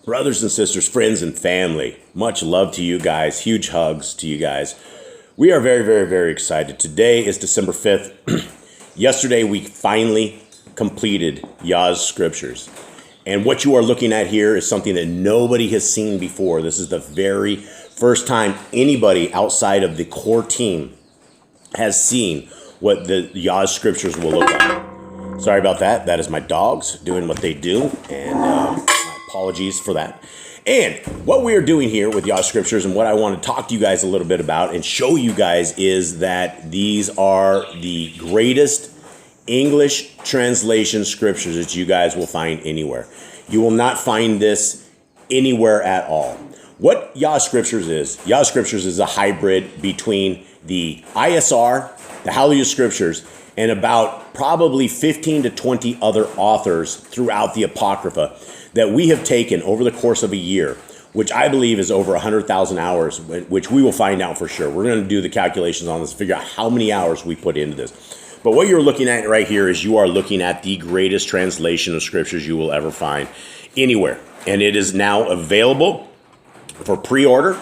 Brothers and sisters, friends and family, much love to you guys. Huge hugs to you guys. We are very, very, very excited. Today is December 5th. Yesterday, we finally completed Yah's scriptures. And what you are looking at here is something that nobody has seen before. This is the very first time anybody outside of the core team has seen what the Yah's scriptures will look like. Sorry about that. That is my dogs doing what they do. And my apologies for that. And what we are doing here with Yah's scriptures and what I want to talk to you guys a little bit about and show you guys is that these are the greatest English translation scriptures that you guys will find anywhere. You will not find this anywhere at all. What Yah's scriptures is a hybrid between the ISR, the Hallelujah scriptures, and about probably 15 to 20 other authors throughout the Apocrypha that we have taken over the course of a year, which I believe is over 100,000 hours, which we will find out for sure. We're going to do the calculations on this, figure out how many hours we put into this. But what you're looking at right here is you are looking at the greatest translation of scriptures you will ever find anywhere. And it is now available for pre-order.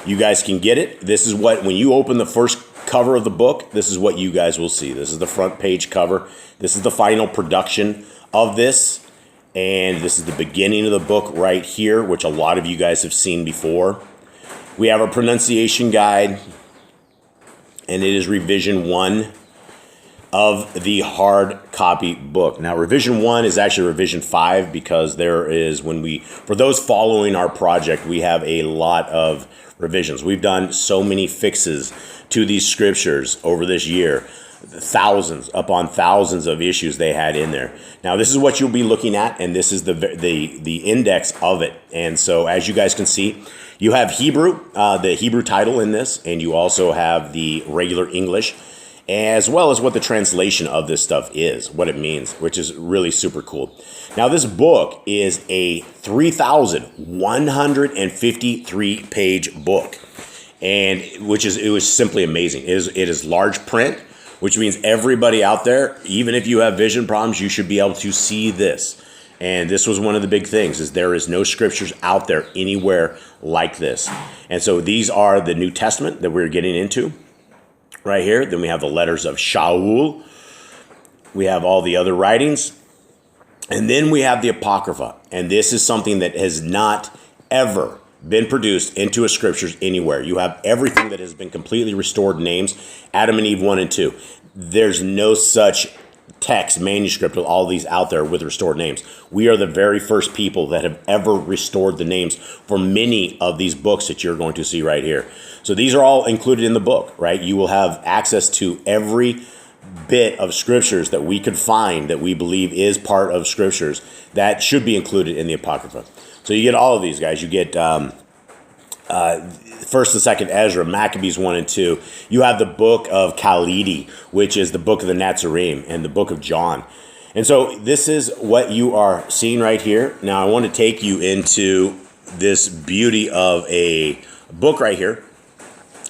You guys can get it. This is what, when you open the first cover of the book, this is what you guys will see. This is the front page cover. This is the final production of this. And this is the beginning of the book right here, which a lot of you guys have seen before. We have a pronunciation guide, and it is revision 1 of the hard copy book. Now, revision 1 is actually revision 5 because there is, for those following our project, we have a lot of revisions. We've done so many fixes to these scriptures over this year. Thousands upon thousands of issues they had in there. Now, this is what you'll be looking at, and this is the index of it. And so, as you guys can see, you have Hebrew, the Hebrew title in this, and you also have the regular English, as well as what the translation of this stuff is, what it means, which is really super cool. Now, this book is a 3,153 page book, and it was simply amazing. It is large print, which means everybody out there, even if you have vision problems, you should be able to see this. And this was one of the big things, is there is no scriptures out there anywhere like this. And so these are the New Testament that we're getting into right here. Then we have the letters of Shaul. We have all the other writings. And then we have the Apocrypha. And this is something that has not ever been produced into a scriptures anywhere. You have everything that has been completely restored names, Adam and Eve 1 and 2. There's no such text, manuscript of all these out there with restored names. We are the very first people that have ever restored the names for many of these books that you're going to see right here. So these are all included in the book, right? You will have access to every bit of scriptures that we could find that we believe is part of scriptures that should be included in the Apocrypha. So you get all of these guys. You get First and Second Ezra, Maccabees 1 and 2. You have the book of Khalidi, which is the book of the Nazarene, and the book of John. And so this is what you are seeing right here. Now I want to take you into this beauty of a book right here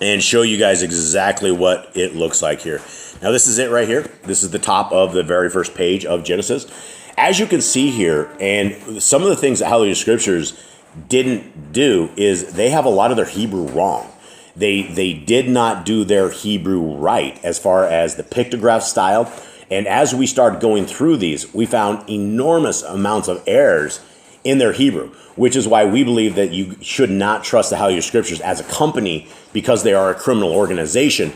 and show you guys exactly what it looks like here. Now this is it right here. This is the top of the very first page of Genesis. As you can see here, and some of the things that Hallelujah Scriptures didn't do is they have a lot of their Hebrew wrong. They did not do their Hebrew right as far as the pictograph style. And as we started going through these, we found enormous amounts of errors in their Hebrew, which is why we believe that you should not trust the Hallelujah Scriptures as a company because they are a criminal organization.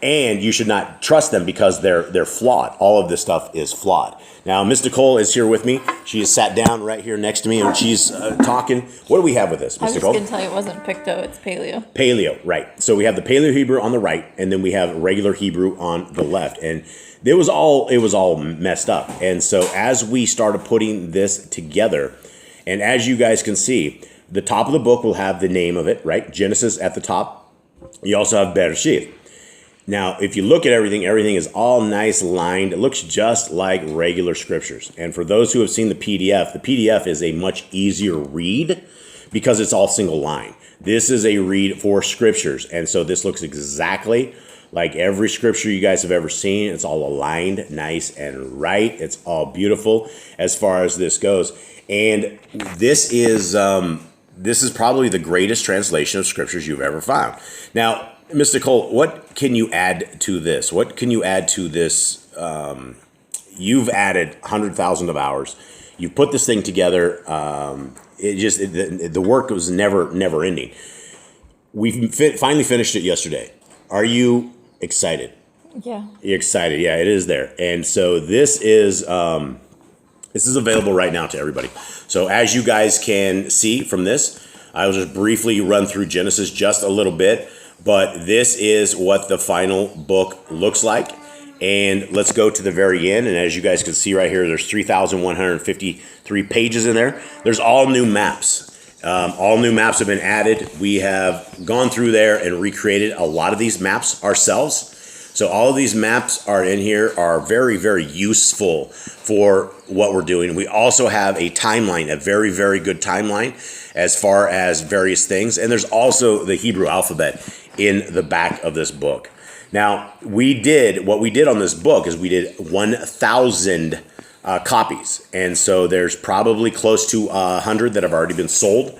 And you should not trust them because they're flawed. All of this stuff is flawed. Now, Miss Nicole is here with me. She is sat down right here next to me, and she's talking. What do we have with this, Miss Nicole? I was just going to tell you it wasn't Picto, it's Paleo. Paleo, right. So we have the Paleo Hebrew on the right, and then we have regular Hebrew on the left. And it was all messed up. And so as we started putting this together, and as you guys can see, the top of the book will have the name of it, right? Genesis at the top. You also have Bereshith. Now, if you look at everything is all nice lined. It looks just like regular scriptures. And for those who have seen the PDF is a much easier read because it's all single line. This is a read for scriptures. And so this looks exactly like every scripture you guys have ever seen. It's all aligned, nice and right. It's all beautiful as far as this goes. And this is probably the greatest translation of scriptures you've ever found. Now, Mr. Cole, what can you add to this? What can you add to this? You've added 100,000 of hours. You've put this thing together. The work was never ending. We finally finished it yesterday. Are you excited? Yeah. You're excited. Yeah, it is there. And so this is available right now to everybody. So as you guys can see from this, I will just briefly run through Genesis just a little bit, but this is what the final book looks like. And let's go to the very end. And as you guys can see right here, there's 3,153 pages in there. There's all new maps. All new maps have been added. We have gone through there and recreated a lot of these maps ourselves. So all of these maps are in here, are very, very useful for what we're doing. We also have a timeline, a very, very good timeline as far as various things. And there's also the Hebrew alphabet in the back of this book. Now, what we did on this book is we did 1,000 copies. And so there's probably close to 100 that have already been sold.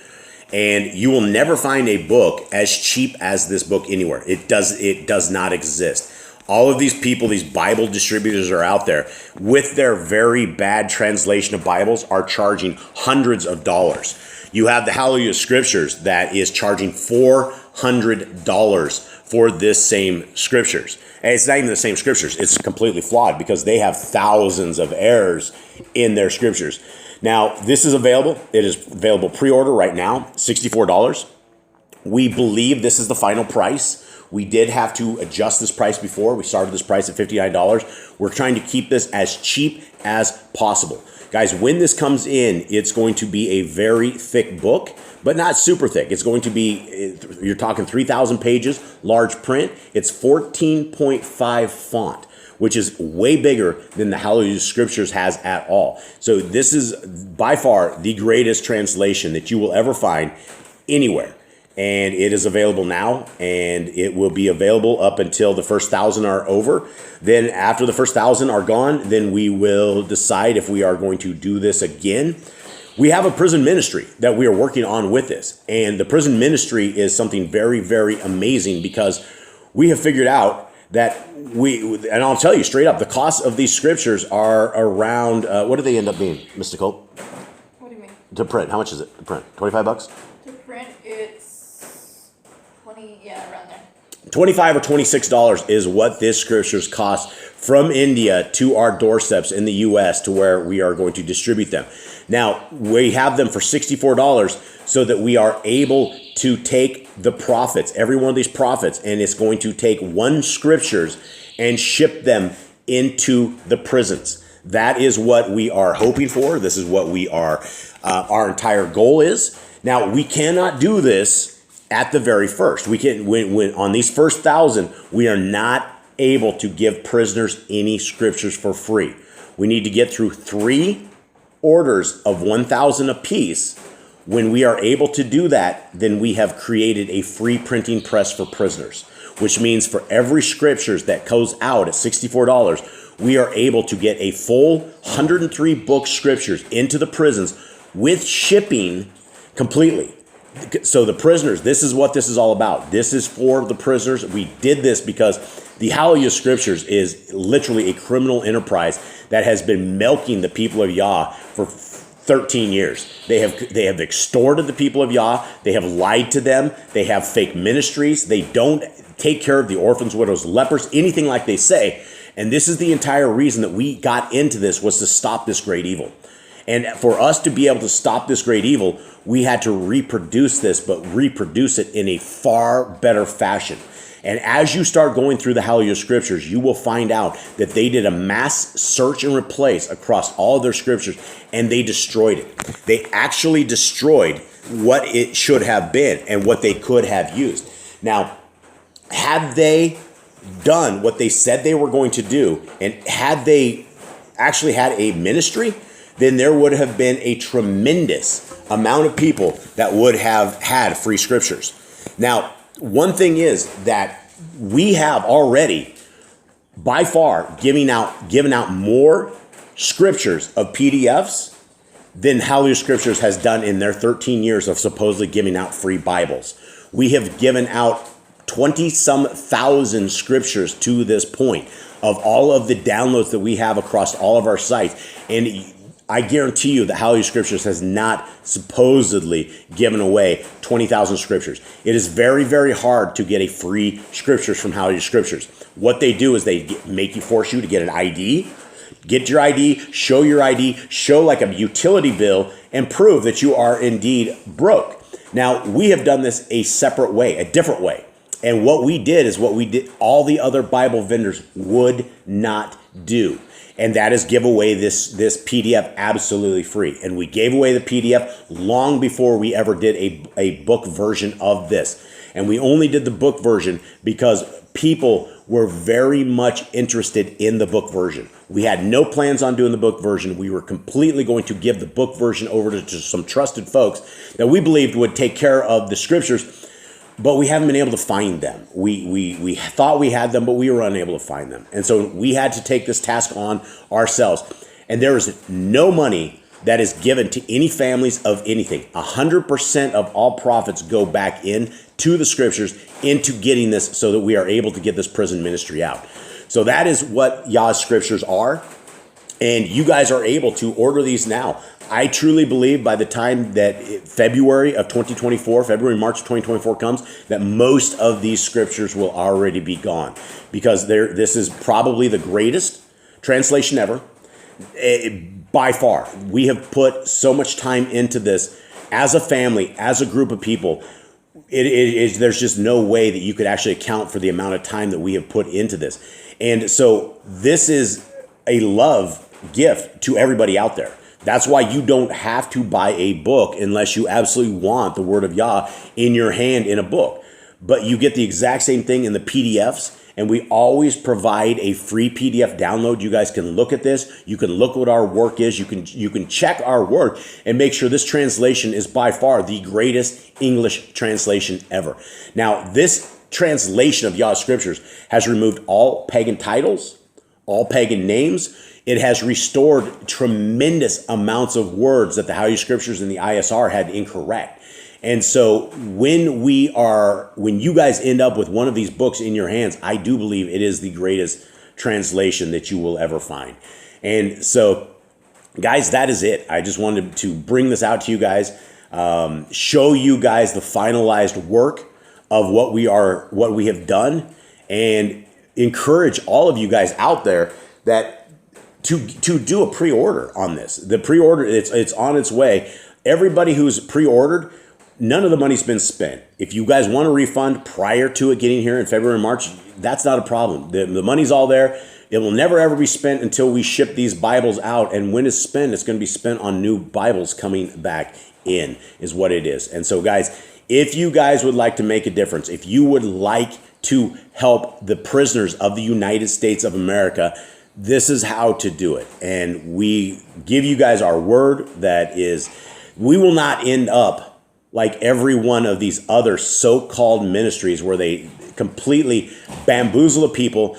And you will never find a book as cheap as this book anywhere. It does not exist. All of these people, these Bible distributors are out there with their very bad translation of Bibles are charging hundreds of dollars. You have the Hallelujah Scriptures that is charging $400 for this same scriptures. And it's not even the same scriptures. It's completely flawed because they have thousands of errors in their scriptures. Now, this is available. It is available pre-order right now, $64. We believe this is the final price. We did have to adjust this price before. We started this price at $59. We're trying to keep this as cheap as possible. Guys, when this comes in, it's going to be a very thick book, but not super thick. It's going to be, you're talking 3,000 pages, large print. It's 14.5 font, which is way bigger than the Hallelujah Scriptures has at all. So this is by far the greatest translation that you will ever find anywhere. And it is available now, and it will be available up until the first 1,000 are over. Then after the first 1,000 are gone, then we will decide if we are going to do this again. We have a prison ministry that we are working on with this. And the prison ministry is something very, very amazing because we have figured out that and I'll tell you straight up, the cost of these scriptures are around, what do they end up being, Mr. Cole? What do you mean? To print, how much is it to print? $25? To print, it's 20, around there. $25 or $26 is what this scriptures cost from India to our doorsteps in the U.S. to where we are going to distribute them. Now, we have them for $64 so that we are able to take the profits, every one of these profits, and it's going to take one scriptures and ship them into the prisons. That is what we are hoping for. This is what we are, our entire goal is. Now, we cannot do this at the very first. We can, when on these first 1,000, we are not able to give prisoners any scriptures for free. We need to get through 3 orders of 1,000 apiece. When we are able to do that, then we have created a free printing press for prisoners, which means for every scriptures that goes out at $64, we are able to get a full 103 book scriptures into the prisons with shipping completely. So the prisoners, this is what this is all about. This is for the prisoners. We did this because the Hallelujah Scriptures is literally a criminal enterprise that has been milking the people of Yah for 13 years. They have extorted the people of Yah. They have lied to them. They have fake ministries. They don't take care of the orphans, widows, lepers, anything like they say. And this is the entire reason that we got into this, was to stop this great evil. And for us to be able to stop this great evil, we had to reproduce this, but reproduce it in a far better fashion. And as you start going through the Hallelujah Scriptures, you will find out that they did a mass search and replace across all of their scriptures, and they destroyed it. They actually destroyed what it should have been and what they could have used. Now, had they done what they said they were going to do, and had they actually had a ministry, then there would have been a tremendous amount of people that would have had free scriptures. Now, one thing is that we have already by far given out more scriptures of PDFs than Hallelujah Scriptures has done in their 13 years of supposedly giving out free Bibles. We have given out 20-some thousand scriptures to this point of all of the downloads that we have across all of our sites. And I guarantee you that Hallelujah Scriptures has not supposedly given away 20,000 scriptures. It is very, very hard to get a free scriptures from Hallelujah Scriptures. What they do is they force you to get an ID, get your ID, show your ID, show like a utility bill, and prove that you are indeed broke. Now, we have done this a separate way, a different way. And what we did is what we did all the other Bible vendors would not do. And that is give away this PDF absolutely free. And we gave away the PDF long before we ever did a book version of this. And we only did the book version because people were very much interested in the book version. We had no plans on doing the book version. We were completely going to give the book version over to some trusted folks that we believed would take care of the scriptures. But we haven't been able to find them. We thought we had them, but we were unable to find them. And so we had to take this task on ourselves. And there is no money that is given to any families of anything. 100% of all profits go back in to the scriptures, into getting this so that we are able to get this prison ministry out. So that is what Yah's scriptures are. And you guys are able to order these now. I truly believe by the time that February, March of 2024 comes, that most of these scriptures will already be gone, because this is probably the greatest translation ever. By far, we have put so much time into this as a family, as a group of people. There's just no way that you could actually account for the amount of time that we have put into this. And so this is a love gift to everybody out there. That's why you don't have to buy a book unless you absolutely want the Word of Yah in your hand in a book. But you get the exact same thing in the PDFs, and we always provide a free PDF download. You guys can look at this. You can look what our work is. You can check our work and make sure this translation is by far the greatest English translation ever. Now, this translation of Yah's scriptures has removed all pagan titles, all pagan names. It has restored tremendous amounts of words that the Hallelujah Scriptures and the ISR had incorrect. And so when you guys end up with one of these books in your hands, I do believe it is the greatest translation that you will ever find. And so, guys, that is it. I just wanted to bring this out to you guys, show you guys the finalized work of what we have done, and encourage all of you guys out there that to do a pre-order on this. The pre-order, it's on its way. Everybody who's pre-ordered, none of the money's been spent. If you guys want a refund prior to it getting here in February and March, that's not a problem. The money's all there. It will never ever be spent until we ship these Bibles out. And when it's spent, it's going to be spent on new Bibles coming back in, is what it is. And so, guys, if you guys would like to make a difference, if you would like to help the prisoners of the United States of America, this is how to do it. And we give you guys our word that we will not end up like every one of these other so-called ministries where they completely bamboozle the people,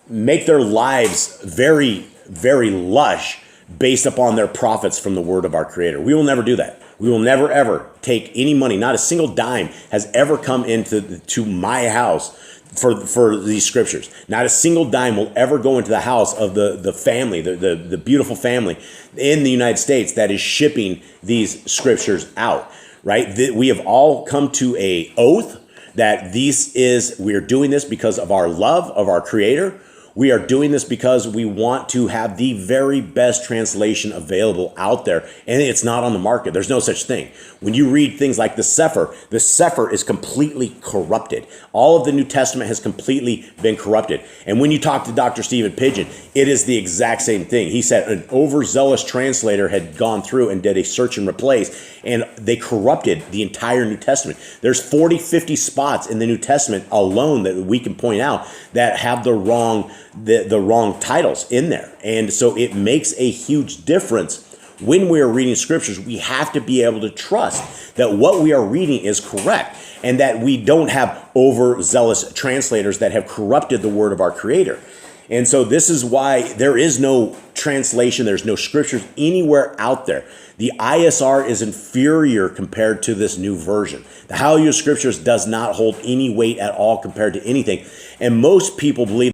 make their lives very, very lush based upon their profits from the word of our Creator. We will never do that. We will never, ever take any money. Not a single dime has ever come to my house for these scriptures. Not a single dime will ever go into the house of the family, the beautiful family in the United States that is shipping these scriptures out, right? We have all come to a oath that we are doing this because of our love of our Creator. We are doing this because we want to have the very best translation available out there, and it's not on the market. There's no such thing. When you read things like the Sefer is completely corrupted. All of the New Testament has completely been corrupted. And when you talk to Dr. Stephen Pidgeon, it is the exact same thing. He said an overzealous translator had gone through and did a search and replace, and they corrupted the entire New Testament. There's 40, 50 spots in the New Testament alone that we can point out that have the wrong titles in there. And so it makes a huge difference when we are reading scriptures, we have to be able to trust that what we are reading is correct and that we don't have overzealous translators that have corrupted the word of our Creator. And so this is why there is no translation, there's no scriptures anywhere out there. The ISR is inferior compared to this new version. The Hallelujah Scriptures does not hold any weight at all compared to anything. And most people believe,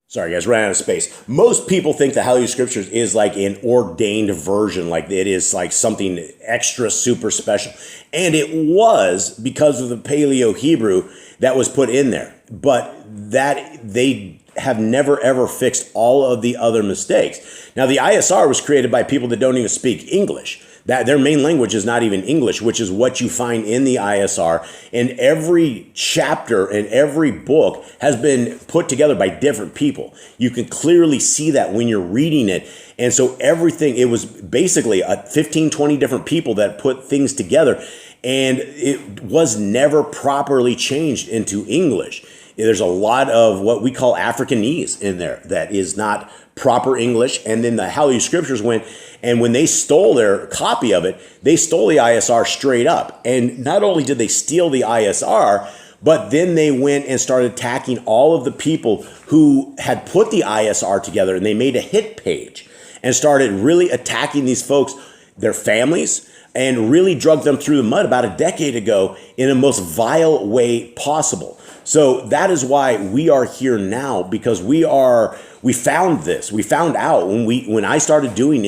sorry guys, ran out of space. Most people think the Hallelujah Scriptures is like an ordained version, like it is like something extra super special. And it was because of the Paleo Hebrew that was put in there. But that they have never ever fixed all of the other mistakes. Now the ISR was created by people that don't even speak English. That their main language is not even English, which is what you find in the ISR. And every chapter and every book has been put together by different people. You can clearly see that when you're reading it. And so everything, it was basically 15, 20 different people that put things together. And it was never properly changed into English. There's a lot of what we call Africanese in there that is not proper English. And then the Hallelujah Scriptures went, and when they stole their copy of it, they stole the ISR straight up. And not only did they steal the ISR, but then they went and started attacking all of the people who had put the ISR together, and they made a hit page and started really attacking these folks, their families, and really drug them through the mud about a decade ago in the most vile way possible. So that is why we are here now, because we found this. We found out when I started doing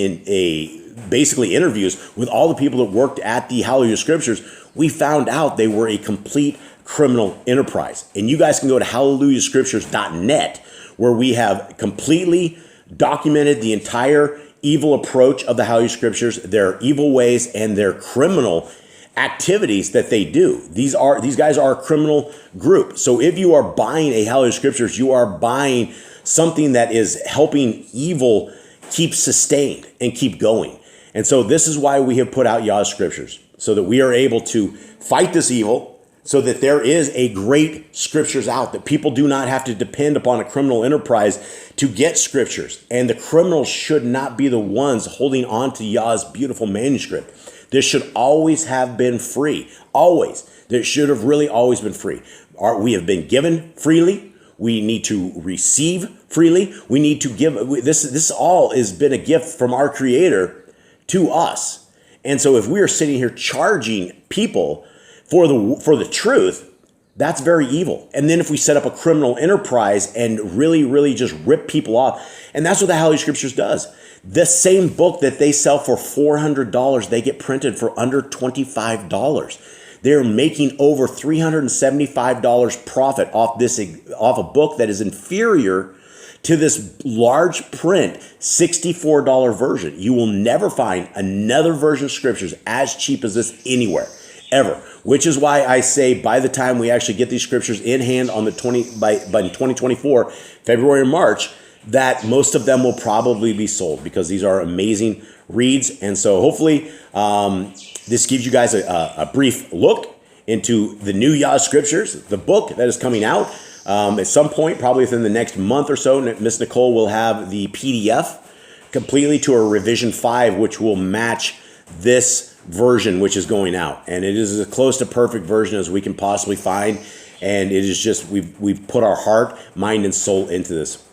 basically interviews with all the people that worked at the Hallelujah Scriptures, we found out they were a complete criminal enterprise. And you guys can go to hallelujahscriptures.net, where we have completely documented the entire evil approach of the Hallelujah Scriptures, their evil ways, and their criminal activities that they do. These guys are a criminal group. So if you are buying a Hallelujah Scriptures, you are buying something that is helping evil keep sustained and keep going. And so this is why we have put out Yah's Scriptures, so that we are able to fight this evil, so that there is a great scriptures out, that people do not have to depend upon a criminal enterprise to get scriptures. And the criminals should not be the ones holding on to Yah's beautiful manuscript. This should always have been free. Always. This should have really always been free. We have been given freely. We need to receive freely. We need to give. This all has been a gift from our Creator to us. And so if we are sitting here charging people for the truth, that's very evil. And then if we set up a criminal enterprise and really, really just rip people off, and that's what the Hallelujah Scriptures does. The same book that they sell for $400, they get printed for under $25. They're making over $375 profit off a book that is inferior to this large print $64 version. You will never find another version of Scriptures as cheap as this anywhere, ever. Which is why I say by the time we actually get these Scriptures in hand on the by 2024, February or March, that most of them will probably be sold, because these are amazing reads. And so hopefully this gives you guys a brief look into the new Yah Scriptures, the book that is coming out. At some point, probably within the next month or so, Miss Nicole will have the PDF completely to a revision 5, which will match this version which is going out. And it is as close to perfect version as we can possibly find. And it is just, we've put our heart, mind, and soul into this.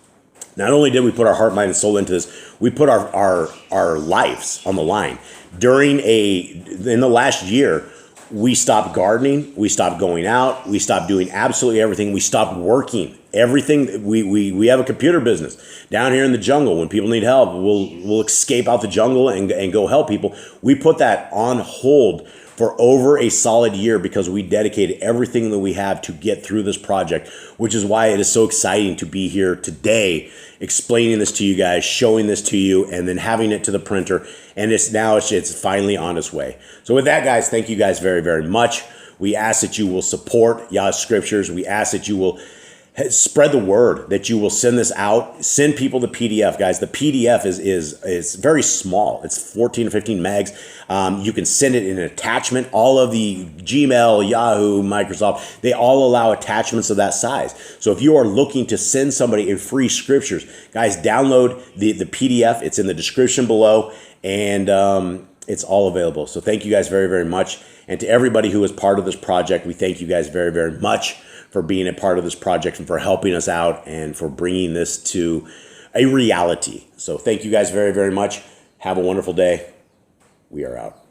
Not only did we put our heart, mind, and soul into this, we put our lives on the line. In the last year, we stopped gardening, we stopped going out, we stopped doing absolutely everything, we stopped working. Everything, we have a computer business down here in the jungle. When people need help, we'll escape out the jungle and go help people. We put that on hold for over a solid year, because we dedicated everything that we have to get through this project, which is why it is so exciting to be here today, explaining this to you guys, showing this to you, and then having it to the printer. And it's finally on its way. So with that, guys, thank you guys very, very much. We ask that you will support Yah's Scriptures. We ask that you will Spread the word that you will send this out. Send people the PDF, guys. The PDF is very small. It's 14 or 15 megs. You can send it in an attachment. All of the Gmail, Yahoo, Microsoft, they all allow attachments of that size. So if you are looking to send somebody a free scriptures, guys, download the PDF. It's in the description below, and it's all available. So thank you guys very, very much. And to everybody who is part of this project, we thank you guys very, very much for being a part of this project and for helping us out and for bringing this to a reality. So thank you guys very, very much. Have a wonderful day. We are out.